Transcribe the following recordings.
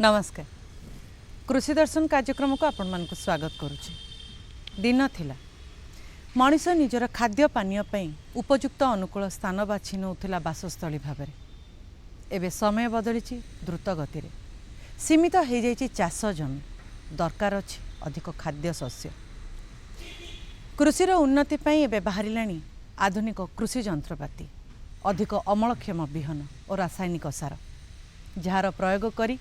नमस्कार। कृषि दर्शन कार्यक्रम को आपण मानक स्वागत करुच्ची। दिन थिला मनीष निजर खाद्य पानीय पई उपयुक्त अनुकूल स्थान बाछि नउथिला बासस्थली भाबरे। एबे समय बदली द्रुत गति रे सीमित हो जाइछि चाष जमी, दरकार अछि अधिक खाद्य शस्य। कृषिर उन्नति पई एबे बाहरिलाणी आधुनिक कृषि जंत्रपाति, अधिक अमलक्षम बिहन और रासायनिक सार, जार प्रयोग करी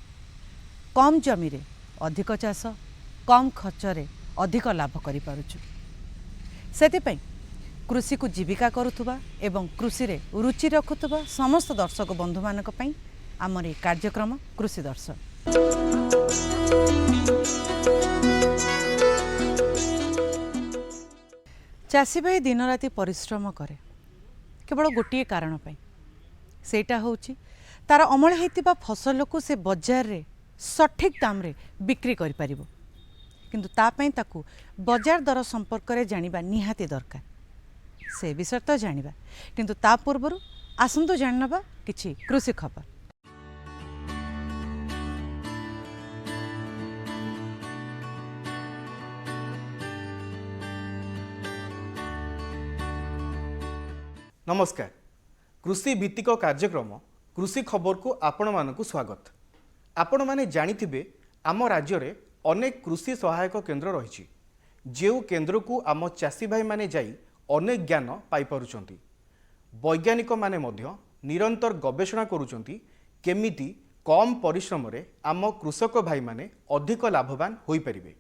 कम जमी रे अधिक चाष, कम खर्च रे अधिक लाभ करि पारुछु। सेतिपई कृषि को जीविका करुथुबा एवं कृषि रे रुचि रखुथुबा समस्त दर्शक बंधु मानक पई आमर ए कार्यक्रम कृषि दर्शन। चाषी भाई दिन राति परिश्रम करे केवल गोटे कारण पई, सेटा होउची तार अमल हेतिबा फसल को से बाजार रे सठिक दाम रे बिक्री करि परिबो। किंतु ता पई ताकू बाजार दर संपर्क रे जानिबा निहाती दरकार। से विषय तो जानिबा, किंतु ता पूर्वरु आसंतु जाननबा किछि कृषि खबर। नमस्कार। कृषि भित्तिक कार्यक्रम कृषि खबर को आपण मानकु स्वागत। आपण माने जानिथिबे आम राज्य रे अनेक कृषि सहायक केन्द्र रहिछि, जेउ केन्द्र को आम चाषी भाई माने जाई अनेक ज्ञान पाई पारुचंती। वैज्ञानिक माने मध्य निरंतर गवेषणा करूचंती केमिति कम परिश्रम रे आम कृषक भाई माने अधिक लाभवान होई परिबे।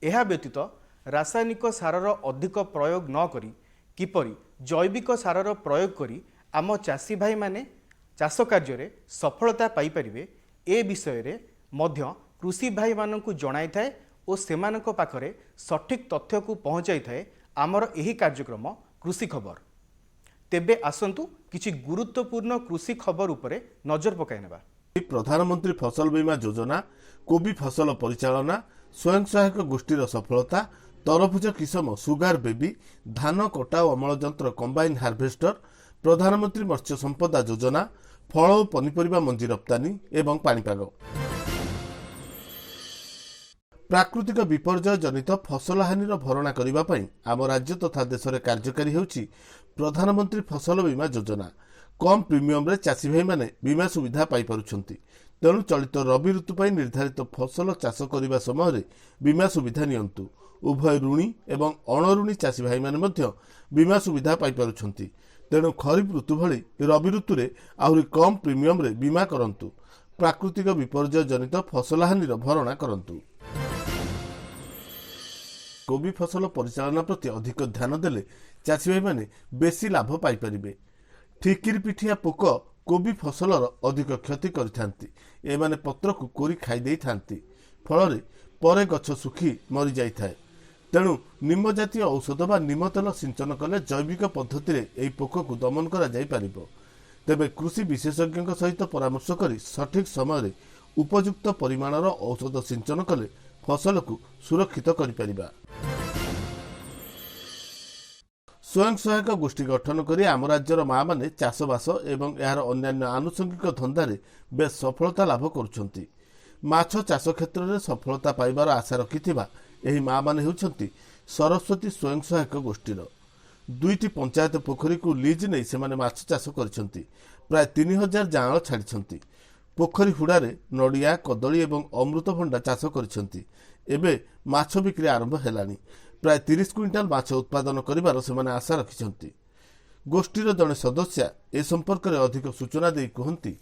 एहा व्यतीत रासायनिक सारर अधिक प्रयोग न करी किपरि जैविक सारर प्रयोग करी आम चाषी भाई माने चाष कार्य रे सफलता पाई परिबे, ए विषय रे मध्य कृषि भाई मानकु जणाई थाए और सेमानक पाखरे सठिक तथ्य को पहुंचाई थाए आमर एही कार्यक्रम कृषि खबर। तेबे आसंतु किछि गुरुत्वपूर्ण कृषि खबर उपरे नजर पकाइनेबा। प्रधानमंत्री फसल बीमा योजना, कोबी फसल परिचालना, स्वयं सहायक गोष्ठीर सफलता, तरभुज किसम सुगार बेबी, धान कटा और अमल यंत्र कंबाइन हार्वेस्टर, प्रधानमंत्री मत्स्य संपदा योजना, फल और पनीपरिबा मंजी रप्तानी एवं पाणीपाग। प्राकृतिक विपर्यय जनित फसल हानिर भरणा करिबा पई आम राज्य तथा देश में कार्यकारी हेउछि प्रधानमंत्री फसल बीमा योजना। कम प्रीमियम रे चाषी भाई माने बीमा सुविधा पाई पारुछंती। तेणु चलित रबी ऋतु पई निर्धारित फसल चाष करिबा समय रे बीमा सुविधा नियंतु। उभय ऋणी एवं अणऋणी चाषी भाई माने मध्य बीमा सुविधा पाई पारुछंती। तेणु खरीफ ऋतु भली रबी ऋतु रे आहुरी कम प्रीमियम रे बीमा करंतु। प्राकृतिक विपर्यय जनित फसल हानिर भरणा करंतु। कोबी फसल परिचालना प्रति अधिक ध्यान देले चाषी भाई माने बेसी लाभ पाई परिबे। ठिकिरी पिठिया पोक कोबी फसलर अधिक क्षति करिथांती। एमाने पत्र को कोरी खाई देई थांती, फल परे गछ सुखी मरी जाई थाए। तेणु निम जातीय औषध बा निम तेल सिंचन कले जैविक पद्धति रे एई पोक को दमन करा जाई परिबो। तेबे कृषि विशेषज्ञ सहित परामर्श करी सठिक समय रे उपयुक्त परिमाणर औषध सिंचन कले फसल को सुरक्षित करि परिबा। स्वयं सहायक गोष्ठी गठन करी आम राज्यर माँ माने चाषबास एवं यार अन्यान्य आनुषंगिक धंदारे बेस सफलता लाभ करुछंती। माछ चाष क्षेत्र में सफलता पाइबार आशा रखिथिबा एही माँ माने हेउछंती सरस्वती स्वयं सहायक गोष्ठीर। 2टी पंचायत पोखरी को लीज नहीं सेमाने माछ चाष करिसंती। प्राय 3000 जाँळ छाड़िसंती। पोखरी हुड़ारे नड़िया, कदली एवं अमृतभंडा चाष करिसंती। एबे माछ बिक्री आरंभ हेलानी। प्राय 30 क्विंटाल माछ उत्पादन करिबार सेमाने आशा रखिसंती। गोष्ठीर जने सदस्य ए संपर्क में अधिक सूचना देई कहंती,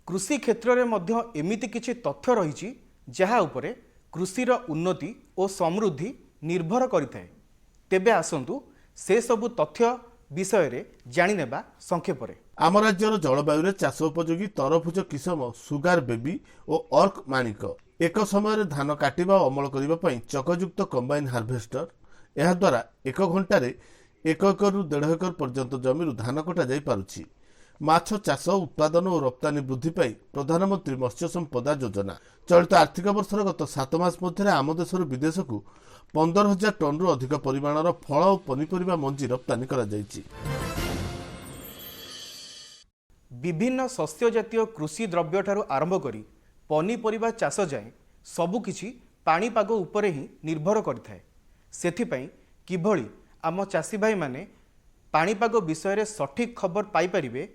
कृषि क्षेत्र में मध्य एमिति किछि तथ्य रही जहाँ उपरे कृषिर उन्नति और समृद्धि निर्भर करिथाए। तेबे आसंतु से सबु तथ्य विषय रे जानि नेबा संक्षेपरे। आम राज्यर जलवायु चाष उपयोगी तरभुज किसम सुगार बेबी और अर्क माणिक एक समय धान काटिबा और अमल करने चकयुक्त कंबाइन हार्वेस्टर यह द्वारा 1 घंटे 1 एकर रु 1.5 एकर पर्यंत जमी धान कटा जाई पारुछि। माछ चाष उत्पादन और रप्तानी वृद्धि पाई प्रधानमंत्री मत्स्य संपदा योजना चलित आर्थिक वर्षर गत 7 मास मध्य आम देशर विदेश को 15,000 टन रु अधिक परिमाणर फल और पनीपरिबा मंजी रप्तानी करा जायछि। विभिन्न शस्य जातीय कृषि द्रव्य ठारू आरंभ करी पनीपरिबा चाष जाए सबुकिछि पाणीपाग उपरे ही निर्भर करिथाए। सेथिपई किभଳି आम चाषी भाई माने पाणीपाग विषय रे सठिक खबर पाई परिबे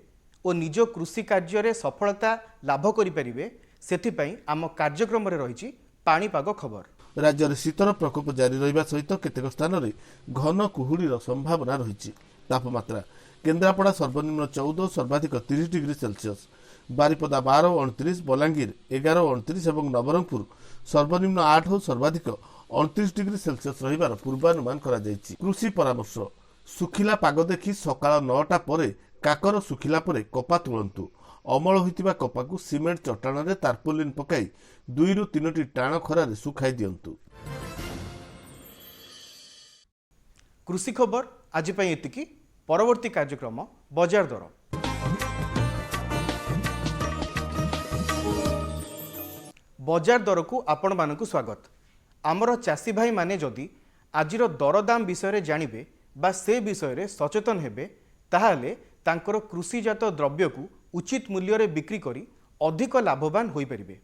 और निज कृषि कार्य रे सफलता लाभ करि परिबे सेथिपई आम कार्यक्रम रे रहिछि पाणीपाग खबर। राज्य में शीतर प्रकोप जारी रहिबा सहित केतेक स्थान में घन कुहुड़ीर संभावना रही। तापमात्रा केन्द्रापड़ा सर्वनिम्न 14 सर्वाधिक 30 डिग्री सेल्सियस, बारिपदा 12 और 29, बलांगीर 11 और 29 और नवरंगपुर सर्वनिम्न 8 और सर्वाधिक 29 डिग्री सेल्सियस रहिबार पूर्वानुमान करा जायछि। कृषि परामर्श सुखिला पाग देखि सकाळ 9टा परे काकर सुखिला परे कपा तुलंतु। अमल होइतिबा कपाकु सिमेंट चट्टाण रे तारपोलिन पकाई 2 रु 3टी टाण खरारे सुखाई दियंतु। कृषि खबर आज पई एतिकी। परवर्ती कार्यक्रम बजार दर। बजार दर को आपण मानकु स्वागत। आमर चाषी भाई माने जदि आजिर दरदाम विषय जानिबे बा से विषय रे सचेतन हेबे ताहाले तांकर कृषिजात द्रव्य को उचित मूल्य रे बिक्री करी अधिक लाभवान होई परिबे।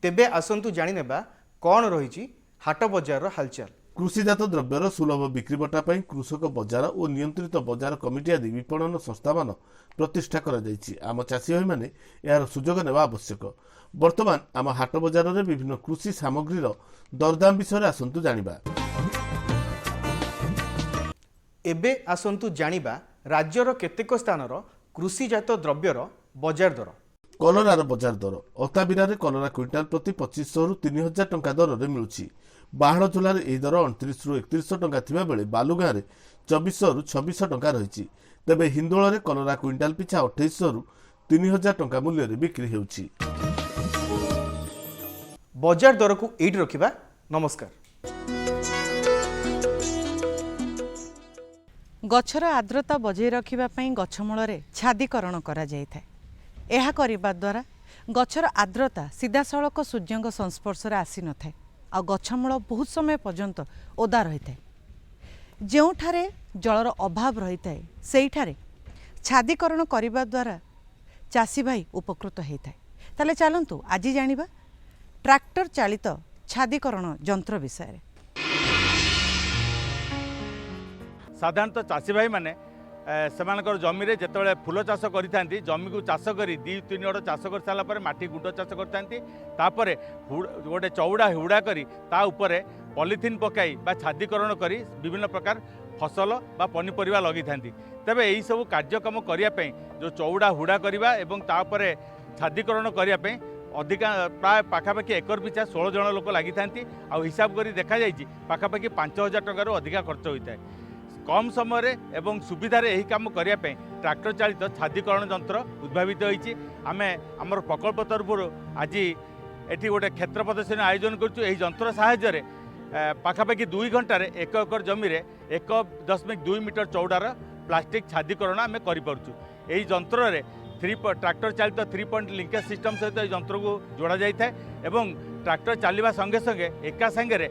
तेबे आसंतु जानि नेबा कोन रहिछि हाट बजार हालचाल। कृषिजात द्रव्यर सुलभ बिक्री बटा पर कृषक बजार और नियंत्रित बजार कमिटी आदि विपणन संस्था मान प्रतिष्ठा करा जायछि। आम चाषी भाई माने यार सुजोग नेबा आवश्यक। वर्तमान आम हाट बजार रे विभिन्न कृषि सामग्रीर दरदाम विषय आसंतु जानिबा। एबे आसंतु जानिबा राज्यर केतेक स्थानर कृषिजात द्रव्यर बजार दर। कलरार बजार दर अताबिरा कलरा क्विंटाल प्रति 2500 रु 3000 टंका दर रे मिलुछि। बाहाड़ जिले यह दर 29 रु 3100 टंका थिबा बेले बालुगाँ में 2400 रु 2600 टंका रही। तेबे हिंदोल में कलरा क्विंटाल पिछा 2800 रु 3000 टंका मूल्य रे बिक्री हेउछि। बजार दर को एइट रखिबा। नमस्कार। गछर आर्द्रता बजाय रखिबा पई गछमूल रे छादीकरण करा जायଥାଏ। ଏହା କରିବା ଦ୍ୱାରା ଗଛର ଆର୍ଦ୍ରତା ସିଧାସଳଖ ସୂର୍ଯ୍ୟଙ୍କ ସଂସ୍ପର୍ଶରେ ଆସିନଥାଏ ଆଉ ଗଛମୂଳ ବହୁତ ସମୟ ପର୍ଯ୍ୟନ୍ତ ଓଦା ରହିଥାଏ। ଯେଉଁଠାରେ ଜଳର ଅଭାବ ରହିଥାଏ ସେଇଠାରେ ଛାଦୀକରଣ କରିବା ଦ୍ୱାରା ଚାଷୀ ଭାଇ ଉପକୃତ ହୋଇଥାଏ। ତାହେଲେ ଚାଲନ୍ତୁ ଆଜି ଜାଣିବା ଟ୍ରାକ୍ଟର ଚାଳିତ ଛାଦୀକରଣ ଯନ୍ତ୍ର ବିଷୟରେ। साधारणतः चाषी भाई मैंने सेमानकर जमी रे जेतेबेले फूल चाष करिथांती जमी को चाष करी 2-3 गड़ चाष कर साला पर माटी गुंड चाष करथांती तापरे गोटे चौड़ा हुड़ा करी ता उपरे पॉलिथिन पकाई बा छादीकरण करी विभिन्न प्रकार फसल बा पनीपरिबा लगी थांती। तबे एही सब कार्यक्रम करिया पे जो चौड़ा हुड़ा करिबा एवं तापरे छादीकरण करिया पे अधिका प्राय पाखापाखि एकर पिछा 16 जन लोक लगी थांती। आ हिसाब करी देखा जाइछि पाखापाखि 5000 टंका अधिका खर्च होता है। कम समय एवं सुविधा यही कम करने ट्रैक्टर चालित छादीकरण यंत्र उद्भावित होती। आम आमर प्रकल्प तरफ आज एटी गोटे क्षेत्र प्रदर्शनी आयोजन कर साहाय्य पाखापाखि 2 घंटे 1 एकर जमी 1.2 मीटर चौड़ार प्लास्टिक छादीकरण आम कर ट्रैक्टर चालित 3 पॉइंट लिंकेज सिस्टम सहित यंत्र को जोड़ा जाए एवं ट्रैक्टर चलवा संगे संगे एका संगे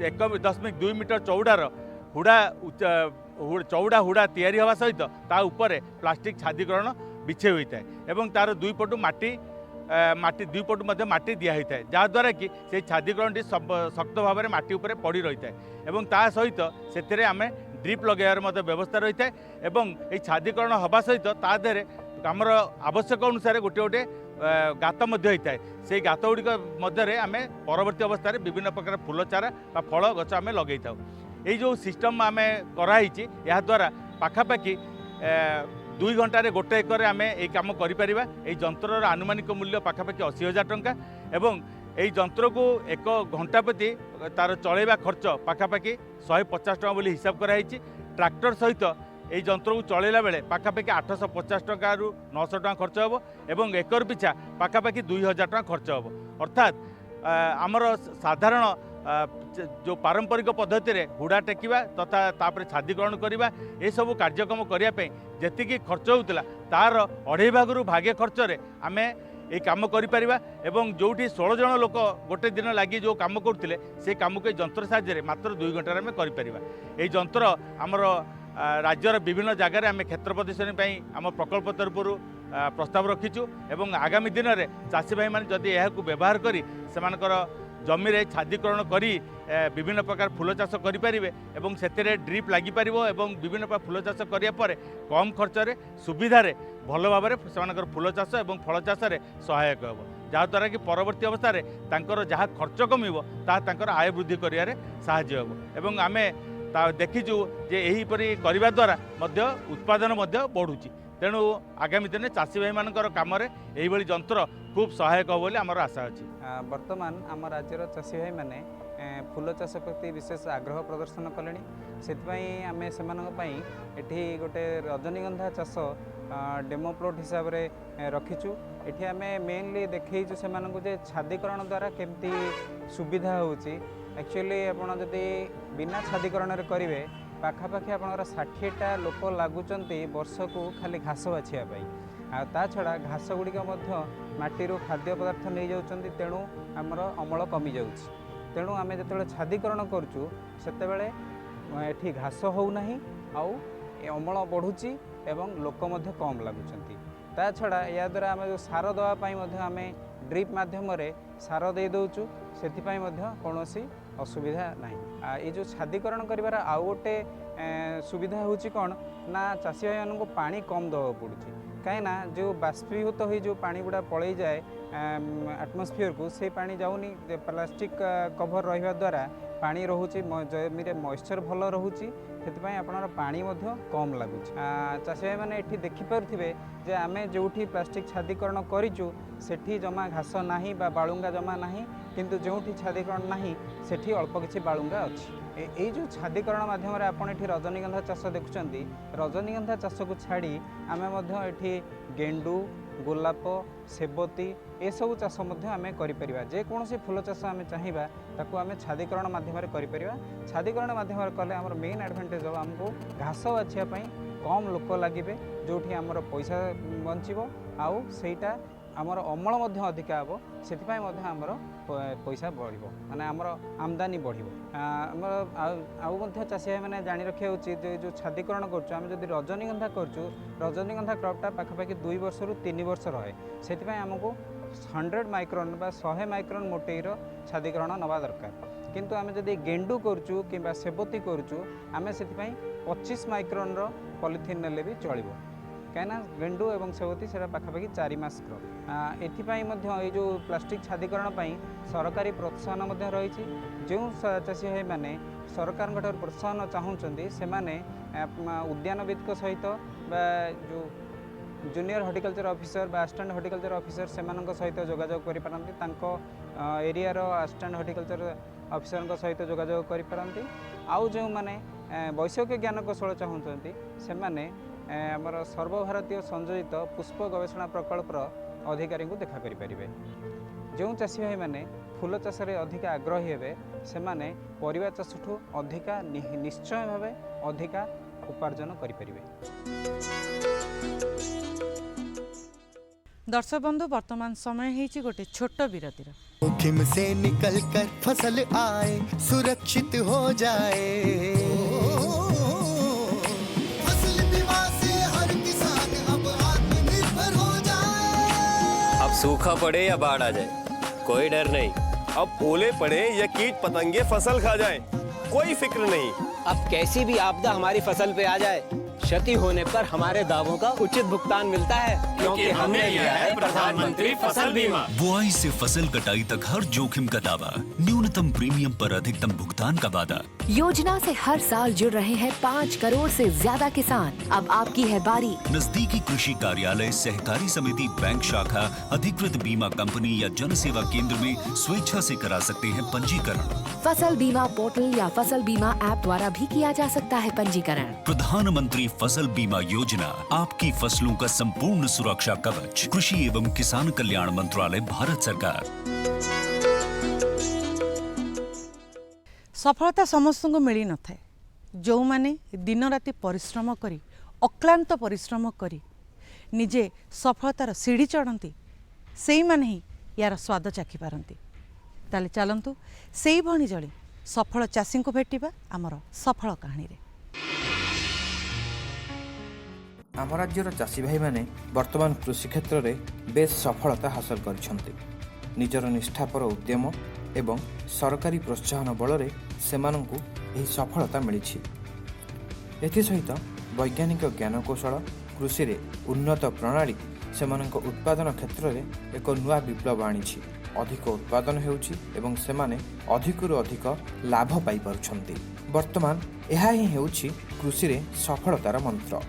1.2 मीटर चौड़ार हुड़ा चौड़ा हुड़ा तैयारी हवा सहित ता उपरे प्लास्टिक छादीकरण बिछे होता है एवं तार 2 पटु माटी 2 पटु मध्य माटी दिया होता है जहाँद्वारा कि से छादीकरण शक्त भाव में माटी उपरे पड़ी रही है एवं ता सहित से आम ड्रिप लगार व्यवस्था रही है एवं ये छादीकरण हवा सहित ता देहरे आमर आवश्यक अनुसार गोटे गोटे गात होता है से गात गुड़िक मध्य आम परवर्ती अवस्था विभिन्न प्रकार फूल चारा फल गच आम लगे था। ये जो सिस्टम आम कराई या द्वारा पाखापाखि 2 घंटे 1 एकर आम ये कम कर यंत्र आनुमानिक मूल्य पाखापाखि 80,000 टंका एवं এই যন্ত্রକୁ ଏକ ଘଣ୍ଟା ପ୍ରତି ତାର ଚଳେଇବା ଖର୍ଚ୍ଚ ପାଖାପାଖି 150 ଟଙ୍କା ବୋଲି ହିସାବ କରାଯାଇଛି। ଟ୍ରାକ୍ଟର ସହିତ এই যন্ত্রକୁ চলাইলা বেলে পাখাপাখি 850 টাকার 900 টাকা খরচ হব এবং একর পিছা পাখাপাখি 2000 টাকা খরচ হব। অর্থাৎ আমার সাধারণ जो पारंपरिक पद्धति रे हुड़ा टेकिबा तथा तापर छादीकरण करिबा ए सब कार्यक्रम करिया पे जेतिकी खर्च होउतला तार 2.5 भागरु भागे खर्च रे आमे ये काम करिपारिबा एवं जोठी 16 जन लोक गोटे दिन लगी जो काम करथिले से काम को यंत्र साहाय्य मात्र 2 घंटा आमे करिपारिबा। ए यंत्र आमर राज्यर विभिन्न जगार आम क्षेत्र प्रदर्शनी आम प्रकल्प तरफ प्रस्ताव रखीचु एवं आगामी दिन में चाषी भाई मैंने जदि यह व्यवहार करी सेमानकर जमी रे छादीकरण करी विभिन्न प्रकार फूल चाष करें एवं से ड्रिप लगी पार एवं विभिन्न प्रकार फूल चाष कराया कम खर्च सुविधा भल भाव से फूल चाष और फल चाष सहायक हो जहाँद्वारा कि परवर्ती अवस्था तांकर जहाँ खर्च कमिबो तांकर आय वृद्धि करियारे साहाय्य हो एवं आमे देखीचु जे एहीपरि करबा द्वारा मध्य उत्पादन मध्य बढ़ुची। तेणु आगामी दिन चाषी भाई मानकर काम यही यंत्र खूब सहायक हो बोली आमर आशा अच्छी। वर्तमान आम राज्यर चाषी भाई मैंने फूल चाष प्रति विशेष आग्रह प्रदर्शन कले से आम से गोटे रजनीगंधा चाष डेमो प्लॉट हिसाब से रखीचु। ये आम मेनली देखीचु से छादीकरण द्वारा केमती सुविधा होची। एक्चुअली आपड़ जदि बिना छादीकरण करेंगे पाखापाखि आप 60टा लोक लगुंट वर्ष को खाली घास बाछापी ता छड़ा घास गुड़िक माटी खाद्य पदार्थ नहीं जाऊँच तेणु आमर अमल कमी जाऊँच। तेणु आम जो छादीकरण करुँ से घास होना आउ अमल बढ़ुची एवं लोक कम लगुंट। ता छड़ा या द्वारा आम जो सार देवाई आम ड्रिप मध्यम सार दे दौचु से कौन असुविधा ना। ये जो छादीकरण कर आउ गोटे सुविधा होची कौन ना चाषी भाई मानू पानी कम दवा पड़ुची कहीं जो बाष्पीभूत हो जो पानी गुड़ा पलि जाए एटमोस्फियर को से पानी जाऊनी प्लास्टिक कवर रहा द्वारा पानी रोचे जमी मॉइस्चर भल रोचे से आपनर पानी कम लगुच। चाषी भाई मैंने ये देखिपे जे आम जो प्लास्टिक छादीकरण करूँ से जमा घास ना बालुंगा जमा ना किंतु जो छादीकरण ना से अल्प किसी बालुंगा अच्छी। ये जो छादीकरण माध्यम आप रजनीगंधा चाष देखुं रजनीगंधा चाष को छाड़ी आम ये गेंडू गोलाप सेबती ये सब चाष आम कर जेकोसी फूल चाष आम चाहिए ताकू आम छादीकरण माध्यम कर छादीकरण माध्यम कले आम मेन एडभांटेज हम आमको घास बाछापी कम लोक लगे जो आमर पैसा बचो आउ सेटा आमर अमल अधिका हे से आमर पैसा बढ़ माने आमर आमदानी बढ़ आउ चाषी भाई मैंने जाणी रखा उचित जो छादीकरण करें रजनीगंधा रजनीगंधा क्रॉपटा पाखापाखि 2 वर्ष रु 3 वर्ष रहे से आमको 100 माइक्रोन बा 100 माइक्रोन मोटेर छादीकरण नवा दरकार किंतु आम जदि गेंडू करूँ कि सेबती करूँ आम से 25 माइक्रोन पॉलिथीन नेले भी चलो कहीं गेंडू और सेबती से पाखापाखि 4 मास क्रॉप ये जो प्लास्टिक छादीकरण सरकारी प्रोत्साहन रही जो चाषी भाई मैंने सरकार प्रोत्साहन चाहूँगी से उद्यानविद सहित जो जूनियर हॉर्टिकल्चर ऑफिसर बा असिस्टेंट हॉर्टिकल्चर ऑफिसर से सहित जोगाजोग कर एरिया असिस्टेंट हॉर्टिकल्चर ऑफिसर सहित जोगाजोग कर आउ जो मैंने वैषयिक ज्ञान कौशल चाहूँगी से आमर सर्वभारतीय संयोजित पुष्प गवेषणा प्रकल्पर अधिकारी को देखा करें जो चाषी भाई मैंने फूल चाष अधिक आग्रही हे से परिवा चाष अधिका निश्चय भाव अधिका उपार्जन करें। दर्शक बंधु वर्तमान समय है गोटे छोट विरतिर जोखिम से निकल कर फसल आए सुरक्षित हो जाए फसल बीमा से हर किसान अब आत्मनिर्भर हो जाए। अब सूखा पड़े या बाढ़ आ जाए कोई डर नहीं। अब ओले पड़े या कीट पतंगे फसल खा जाए कोई फिक्र नहीं। अब कैसी भी आपदा हमारी फसल पे आ जाए क्षति होने पर हमारे दावों का उचित भुगतान मिलता है, क्योंकि हमने लिया है प्रधानमंत्री फसल बीमा। बुआई से फसल कटाई तक हर जोखिम का दावा, न्यूनतम प्रीमियम पर अधिकतम भुगतान का वादा। योजना से हर साल जुड़ रहे हैं 5 करोड़ से ज्यादा किसान। अब आपकी है बारी। नजदीकी कृषि कार्यालय, सहकारी समिति, बैंक शाखा, अधिकृत बीमा कंपनी या जन सेवा केंद्र में स्वेच्छा से करा सकते हैं पंजीकरण। फसल बीमा पोर्टल या फसल बीमा ऐप द्वारा भी किया जा सकता है पंजीकरण। प्रधानमंत्री फसल बीमा योजना, आपकी फसलों का संपूर्ण सुरक्षा कवच। कृषि एवं किसान कल्याण मंत्रालय, भारत सरकार। सफलता समस्त को मिल न था। जो माने दिन राति परिश्रम करी, अक्लांत परिश्रम करी निजे सफलतार सीढ़ी चढ़ती, से माने ही यार स्वाद चाखी पारती। ताले चलतु से भणी जड़े सफल चाषी को भेटिबा आमर सफल कहानी रे। आम राज्यर चाषी भाई मैंने वर्तमान कृषि क्षेत्र में बेस सफलता हासिल कर निजर निष्ठापर उद्यम एवं सरकारी प्रोत्साहन बल सेमानंकु यही सफलता मिली। एसहित वैज्ञानिक ज्ञानकौशल कृषि रे उन्नत प्रणाली सेमानंक उत्पादन क्षेत्र में एक नुआ विप्लव आनी। अधिक उत्पादन हेउछि एवं सेमाने अधिकरु अधिक लाभ पाई पारुछन्ति। वर्तमान यह ही हेउछि कृषि रे सफलतार मंत्र।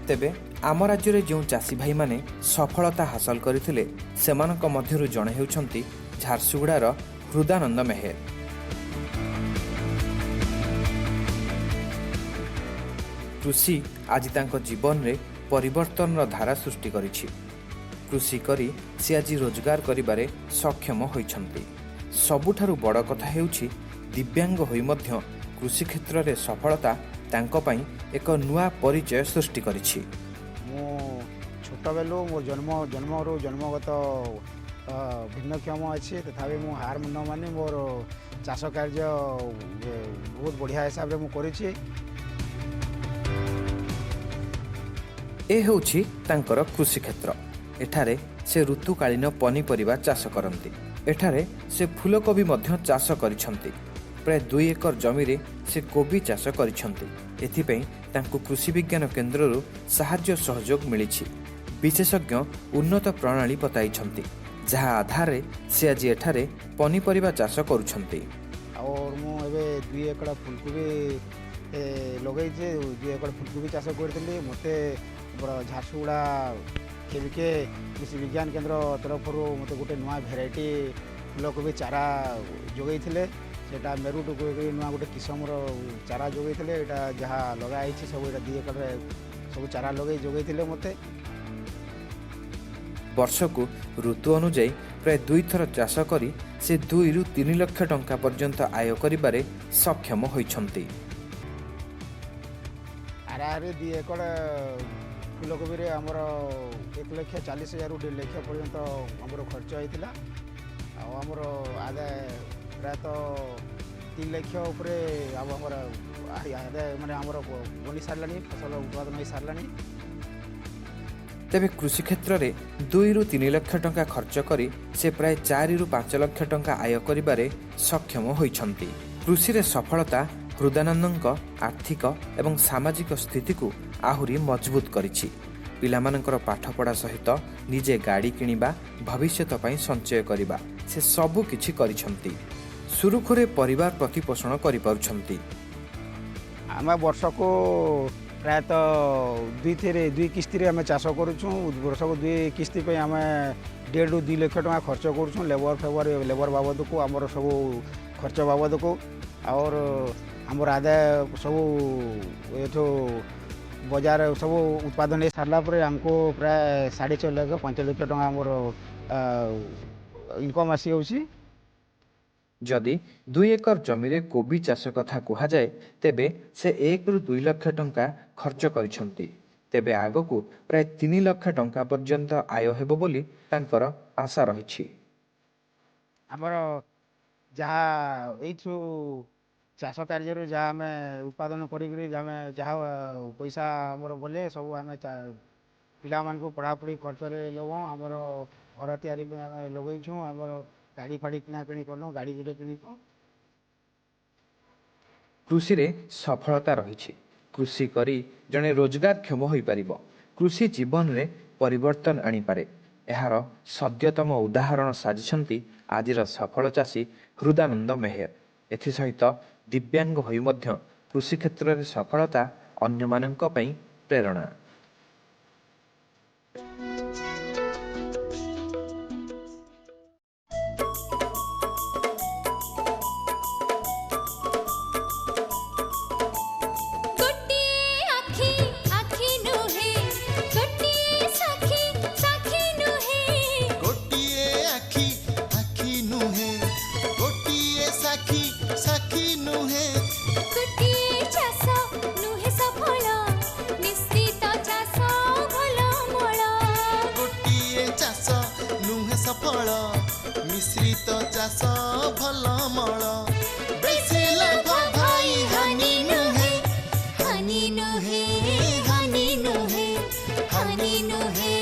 तेबे आम राज्य में जो चाषी भाई माने सफलता हासिल करथिले सेमानक मध्यरु जणे हेउछन्ति झारसुगुड़ार हृदानंद मेहेर। कृषि आज तांको जीवन रे परिवर्तन धारा सृष्टि करिछि। कृषि करी से आज रोजगार करिबारे सक्षम होइछन्ति। सबुठारु बड़ कथा हेउछि दिव्यांग होई मध्य कृषि क्षेत्र रे सफलता तांको पई एक नुआ परिचय सृष्टि करिछि। मो छोट बेलू मोर जन्मगत भिन्नक्षम अच्छे, तथापि मु हार न मानी मोर चाष कार्य बहुत बढ़िया हिसाब से मुझे। ए हेउछि तांकर कृषि क्षेत्र। एठारे से ऋतुकालीन पनीपरिबा चाष करନ୍ତି। एठारे से फूलकोबी मध्य चाष करिसंती। प्राय 2 एकर जमी रे से कोबी चाष करिसंती। एथिपई तांको कृषि विज्ञान केन्द्ररू साहाय्य सहयोग मिलिछि। विशेषज्ञ उन्नत प्रणाली बताइछंती, जहा आधार रे से आज एठारे पनीपरिबा चाष करुछंती। और मु एबे 2 एकड़ फूलकोबी लगेइछे। 2 एकड़ फूलकोबी चाष करथिले। मते झारसुगुड़ा केविके कृषि विज्ञान केन्द्र तरफ मत गोटे नुआ भेराइटी फूलकोबी चारा जोगई सेटा मेरुट नुआ गोटे किसम चारा जोगई एटा जहाँ लगाई सब 2 एकड़ सब चारा लगे जोगई मते। वर्ष को ऋतु अनुଯାयी प्राय 2 थर चाष करी से 2 ରୁ 3 लाख टंका पर्यंत आय करिबारे सक्षम होइछंती। आरारे 2 एकड़ फूलकोबी आमर 1,40,000 ରୁ 1.5 लाख पर्यंत आमर खर्च होता। आमर आदाय प्रायतः 3 लाख उपरे आमर आदाय माने आमर बनी सारानी, फसल उत्पादन हो सारानी। तेबे कृषि क्षेत्र में 2 ରୁ 3 लाख टंका खर्च करी से प्राय 4 ରୁ 5 लाख टंका आय करिबारे सक्षम होइछंती। कृषि रे सफलता हृदानंदଙ୍କ आर्थिक एवं सामाजिक स्थिति को आहुरी मजबूत करिछि। पिलामानଙ୍କର पाठपढ़ा सहित निजे गाड़ी किनिबा, भविष्यत पई संचय करिबा से सबु किछि करिछंती। सुरुखुरे परिवार प्रतिपोषण करि पारुछंती। आमे वर्ष को प्रायतः 2 किस्ती रे आमे चाष करूछुं। वर्ष को 2 किस्ती पे आमे 1.5 ରୁ 2 लाख टका खर्च करूछुं। लेबर बाबद को आमर सब खर्च बाबद को और आमर आदाय सब एठो बजार सब उत्पादन सारला पर हमको प्राय 4.5 लाख 5 लाख टका आमर इनकम आसी होछि। जदि 2 एकर जमी रे कोबी चाष कथा कहा जाए तेबे से 1 ରୁ 2 लाख टंका खर्च करिसंती। तेबे आगको प्राय 3 लाख टंका पर्यंत आय हेबो बोली तांकर आशा रहिछि। आमर जहाँ एठु चाष कार्य जहाँ आम उत्पादन करा पैसा आमर बोले सब आम पिला मान पढ़ापढ़ी खर्च लग आमर घर तैयारी आम लगेछुँ। आमर गाड़ी फाड़ी किना किणी कलु, गाड़ी गोटे किणु। कृषि रे सफलता रही। कृषि करी जड़े रोजगारक्षम हो पार। कृषि जीवन रे परिवर्तन आनीपे यार सद्यतम उदाहरण साजिशंती आजिर सफल चाषी हृदानंद मेहर। एसहित दिव्यांग होई मध्य कृषि क्षेत्र में सफलता अन्य मानक पई प्रेरणा। मिश्रित चाष भल मल बेसी लाभ भाई हानि नुहे हानि नुहे हानि नुहे हानि नुहे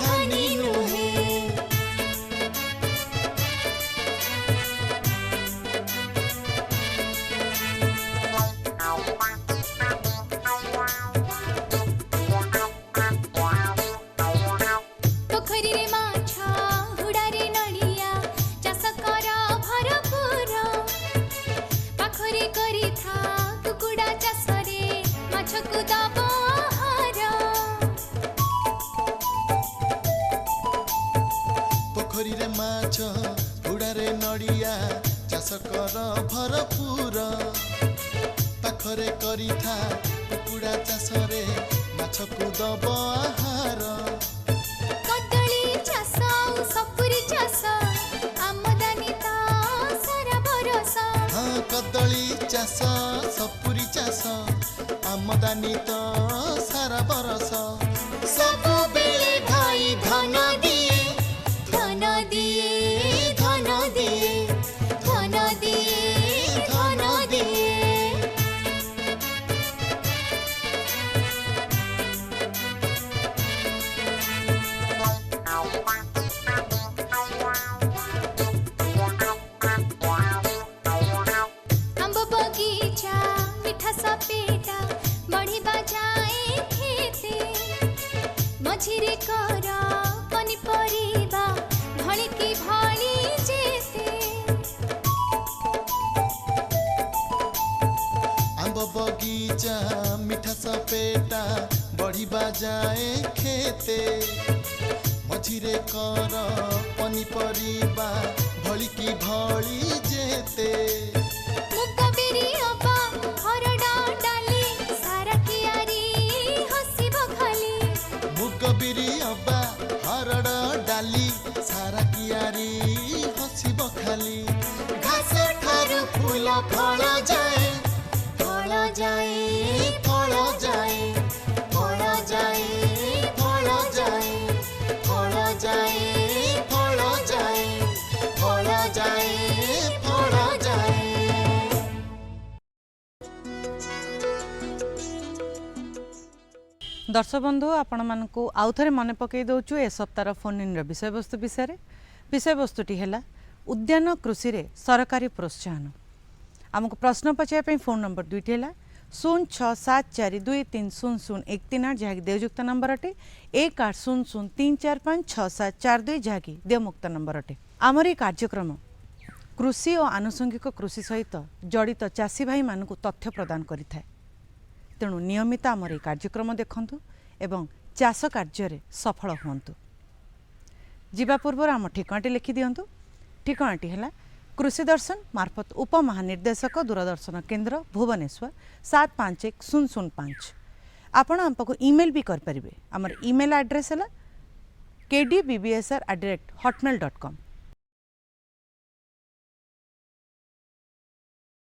हानि नुहे। पोखरी रे माछ हुड़ारे नड़िया चाष कर भरपूर पाखरे करिथा कुकुड़ा चाष रे माछ को दब आहार। कदली चाष सपुरी चाष आमदानी तो सारा बरस। हाँ कदली चाष सपुरी चाष आमदानी तो सारा बरस। सब बेले भाई धन दिए धन दिए धन दिए धन दिए धन दिए। अम्ब बगीचा मिठा सपेटा बढ़िबा जाए खेते मझिरे कर पनिपरिबा भणिकी भणी जेते। आंब बगीचा मिठा सपेटा बढ़िबा जाए खेते मझिरे कर पनिपरिबा भलिकी भली जेते। मुग बिरी अबा हरडा डाली सारा कियारी हसिब खाली। मुग बिरी अबा हरड़ डाली सारा कियारी हसिब खाली। घास ठारू फूल फल जाए फल जाए फल जाए फल जाए फल जाए फल जाए फल जाए फल जाए फल जाए। दर्शक बंधु आपण मानकु आउ थरे मने पकई दउछु ए सप्ताहर फोन इन विषयवस्तु विषयवस्तुटी है उद्यान कृषि रे सरकारी प्रोत्साहन। आमको प्रश्न पचार फोन नंबर दुईटी है 0674230013 जहाँकि देवयुक्त नंबर अटे 1800345672 जहाँकि देवमुक्त नंबर अटे। आमर ये कार्यक्रम कृषि और आनुषंगिक कृषि सहित जड़ित चाषी भाई मानकु तथ्य प्रदान करिथाय। तेणु नियमित आमर ये कार्यक्रम देखंतु एवं चाष कार्य सफल हुंतु। जीवा पूर्व आम ठिकाटी लिखि दियंतु। ठिकाटी है कृषि दर्शन मार्फत उपमहानिर्देशक दूरदर्शन केन्द्र भुवनेश्वर 751005। आपण आमको ईमेल भी कर परिबे। आमर ईमेल एड्रेस है kdbbsr@hotmail.com।